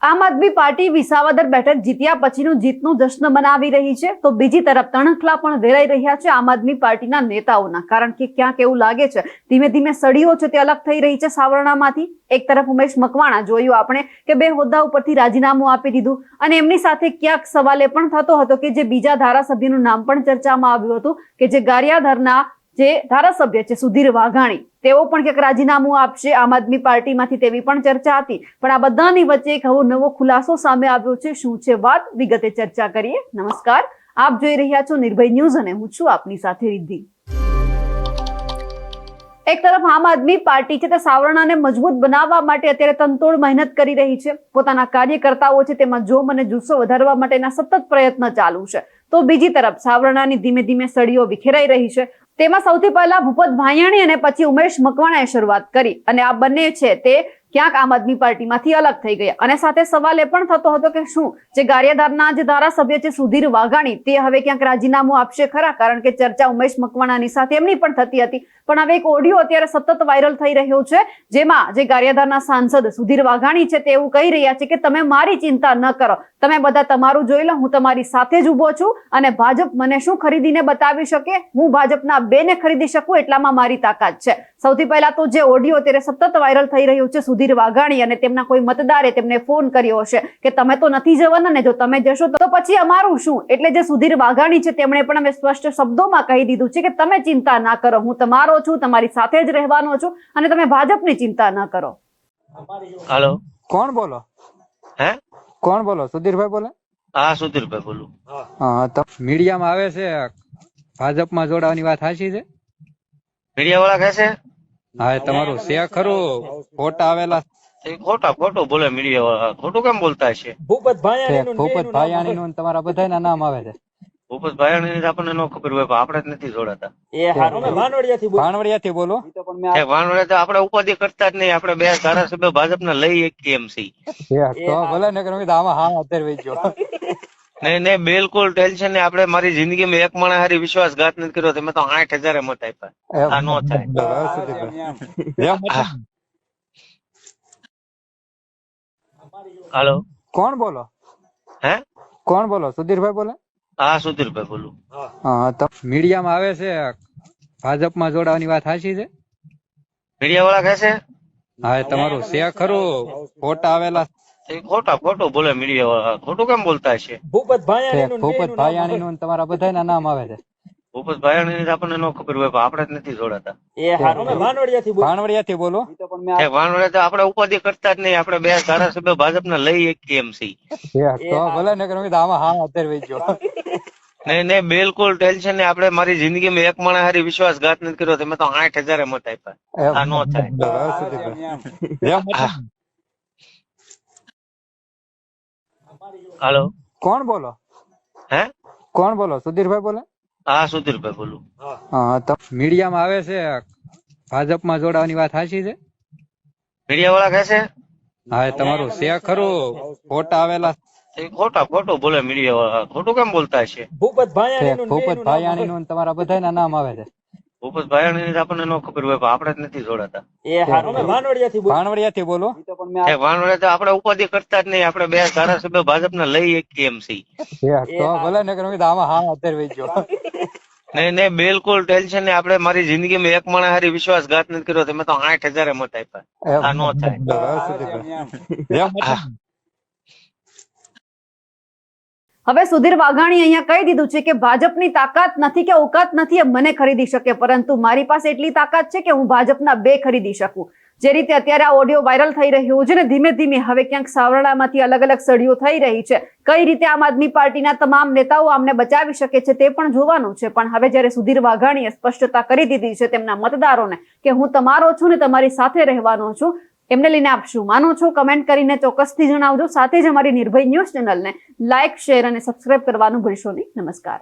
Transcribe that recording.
આમ આદમી પાર્ટી વિસાવદર બેઠક જીત્યા પછીનું જીતનું જશ્ન મનાવી રહી છે, તો બીજી તરફ તણખલા પણ વેરાઈ રહ્યા છે આમ આદમી પાર્ટીના નેતાઓના, કારણ કે ક્યાંક એવું લાગે છે ધીમે ધીમે સળીઓ છે તે અલગ થઈ રહી છે સાવરણામાંથી. એક તરફ ઉમેશ મકવાણા જોયું આપણે કે 2 હોદ્દા ઉપરથી રાજીનામું આપી દીધું, અને એમની સાથે ક્યાંક સવાલ એ પણ થતો હતો કે જે બીજા ધારાસભ્યનું નામ પણ ચર્ચામાં આવ્યું હતું કે જે ગારિયાધારના જે ધારાસભ્ય છે સુધીર વાઘાણી, તેઓ પણ ક્યાંક રાજીનામું આપશે આમ આદમી પાર્ટીમાંથી, તેવી પણ ચર્ચા હતી. પણ આ બધાની વચ્ચે એક નવો ખુલાસો સામે આવ્યો છે. શું છે વાત, વિગતે ચર્ચા કરીએ. નમસ્કાર, આપ જોઈ રહ્યા છો નિર્ભય ન્યૂઝ અને હું છું આપની સાથે રિદ્ધિ. એક તરફ આમ આદમી પાર્ટી છે તે સાવરણાને મજબૂત બનાવવા માટે અત્યારે તનતોડ મહેનત કરી રહી છે. પોતાના કાર્યકર્તાઓ છે તેમાં જોમ અને જુસ્સો વધારવા માટેના સતત પ્રયત્ન ચાલુ છે. તો બીજી તરફ સાવરણાની ધીમે ધીમે સળીઓ વિખેરાઈ રહી છે. તેમાં સૌથી પહેલા ભૂપત ભાયાણી અને પછી ઉમેશ મકવાણાએ શરૂઆત કરી, અને આ બંને છે તે ક્યાંક આમ આદમી પાર્ટીમાંથી અલગ થઈ ગયા. અને સાથે સવાલ એ પણ થતો હતો કે શું જે ગારિયાધારના જે ધારાસભ્ય છે સુધીર વાઘાણી, તે હવે ક્યાંક રાજીનામું આપશે ખરા, કારણ કે ચર્ચા ઉમેશ મકવાણાની સાથે એમની પણ થતી હતી. પણ હવે એક ઓડિયો અત્યારે સતત વાયરલ થઈ રહ્યો છે, જેમાં જે ગારિયાધારના સાંસદ સુધીર વાઘાણી છે તે એવું કહી રહ્યા છે કે તમે મારી ચિંતા ન કરો, તમે બધા તમારું જોઈ લો, હું તમારી સાથે જ ઉભો છું, અને ભાજપ મને શું ખરીદીને બતાવી શકે, હું ભાજપના 2 ને ખરીદી શકું એટલામાં મારી તાકાત છે. સૌથી પહેલા તો જે ઓડિયો અત્યારે સતત વાયરલ થઈ રહ્યું છે સુધીર વાઘાણી અને તેમના કોઈ મતદારે તેમને ફોન કર્યો હશે કે તમે તો નથી જવાના ને, જો તમે જશો તો પછી અમારું શું. એટલે જે સુધીર વાઘાણી છે તેમણે પણ હવે સ્પષ્ટ શબ્દોમાં કહી દીધું છે કે તમે ચિંતા ના કરો, હું તમારો છું, તમારી સાથે જ રહેવાનો છું, અને તમે ભાજપની ચિંતા ના કરો. હેલો, કોણ બોલો? હે કોણ બોલો? સુધીરભાઈ બોલે? હા, સુધીરભાઈ બોલું. હા, તો મીડિયામાં આવે છે ભાજપમાં જોડાવાની વાત સાચી છે? મીડિયા વાળા કહે છે હા, તમારું છે ખરું? ફોટા આવેલા ખોટું બોલે મીડિયા વાળા. ખોટું કેમ બોલતા છે? ભૂપત ભાયાણી નું તમારા બધાના નામ આવે છે. ભૂપત ભાયાણી આપણને ન ખબર હોય, પણ આપણે જ નથી જોડાતા. ભાણવડિયાથી બોલો. વાનવડે તો આપણે ઉપાધિ કરતા જ નહીં. આપણે 2 ધારાસભ્ય ભાજપના લઈ શકીએ એમ છીએ. તો ભલે ને આમાં હા અત્યારે વહી ગયો. નહીં, બિલકુલ ટેન્શન નહીં. આપણે મારી જિંદગીમાં એક માણસ હારી વિશ્વાસઘાત નથી કર્યો. તમે તો 8000 મત આપ્યા. આ નો થાય. હેલો, કોણ બોલો? હે કોણ બોલો? સુધીરભાઈ બોલે? હા, સુધીરભાઈ બોલું. હા, તો મીડિયામાં આવે છે ભાજપમાં જોડાવાની વાત સાચી છે? મીડિયા વાળા કહે છે હા, તમારું છે ખરું? ફોટા આવેલા ખોટું બોલે મીડિયા વાળા. ખોટું કેમ બોલતા છે? ભૂપત ભાયાણી નું તમારા બધાના નામ આવે છે. ભૂપત ભાયાણી આપણને ન ખબર હોય, પણ આપણે જ નથી જોડાતા. ભાણવડિયાથી બોલો. વાનવડે તો આપણે ઉપાધિ કરતા જ નહીં. આપણે 2 ધારાસભ્ય ભાજપના લઈ શકીએ એમ છીએ. તો ભલે ને આમાં હા અત્યારે વહી ગયો. નહીં, બિલકુલ ટેન્શન નહીં. આપણે મારી જિંદગીમાં એક માણસ હારી વિશ્વાસઘાત નથી કર્યો. તમે તો 8000 મત આપ્યા. આ નો થાય. હેલો, કોણ બોલો? હે કોણ બોલો? સુધીરભાઈ બોલે? હા, સુધીરભાઈ બોલું. હા, તો મીડિયામાં આવે છે ભાજપમાં જોડાવાની વાત સાચી છે? મીડિયા વાળા કહે છે હા, તમારું છે ખરું? ફોટા આવેલા ખોટું બોલે મીડિયા વાળા. ખોટું કેમ બોલતા છે? ભૂપત ભાયાણી નું તમારા બધાના નામ આવે છે. ભૂપત ભાયાણી આપણને ન ખબર હોય, પણ આપણે જ નથી જોડાતા. ભાણવડિયાથી બોલો. વાનવડે તો આપણે ઉપાધિ કરતા જ નહીં. આપણે 2 ધારાસભ્ય ભાજપના લઈ શકીએ એમ છીએ. તો ભલે ને આમાં હા અત્યારે વહી ગયો. નહીં, બિલકુલ ટેન્શન નહીં. આપણે મારી જિંદગીમાં એક માણસ હારી વિશ્વાસઘાત નથી કર્યો. તમે તો 8000 મત આપ્યા. આ નો થાય. હવે સુધીર વાઘાણી અહીંયા કહી દીધું છે કે ભાજપની તાકાત નથી કે ઓકાત નથી એ મને ખરીદી શકે, પરંતુ મારી પાસે એટલી તાકાત છે કે હું ભાજપના 2 ખરીદી શકું. જે રીતે અત્યારે આ ઓડિયો વાયરલ થઈ રહ્યો છે ને, ધીમે ધીમે હવે ક્યાંક સાવરણામાંથી અલગ અલગ સળીઓ થઈ રહી છે. કઈ રીતે આમ આદમી પાર્ટીના તમામ નેતાઓ આમને બચાવી શકે છે તે પણ જોવાનું છે. પણ હવે જ્યારે સુધીર વાઘાણીએ સ્પષ્ટતા કરી દીધી છે તેમના મતદારોને કે હું તમારો છું ને તમારી સાથે રહેવાનો છું, એમને લઈને આપ શું માનો છો? કમેન્ટ કરીને ચોક્કસથી જણાવજો. સાથે જ અમારી નિર્ભય ન્યૂઝ ચેનલને લાઇક, શેર અને સબસ્ક્રાઇબ કરવાનું ભૂલશો નહીં. નમસ્કાર.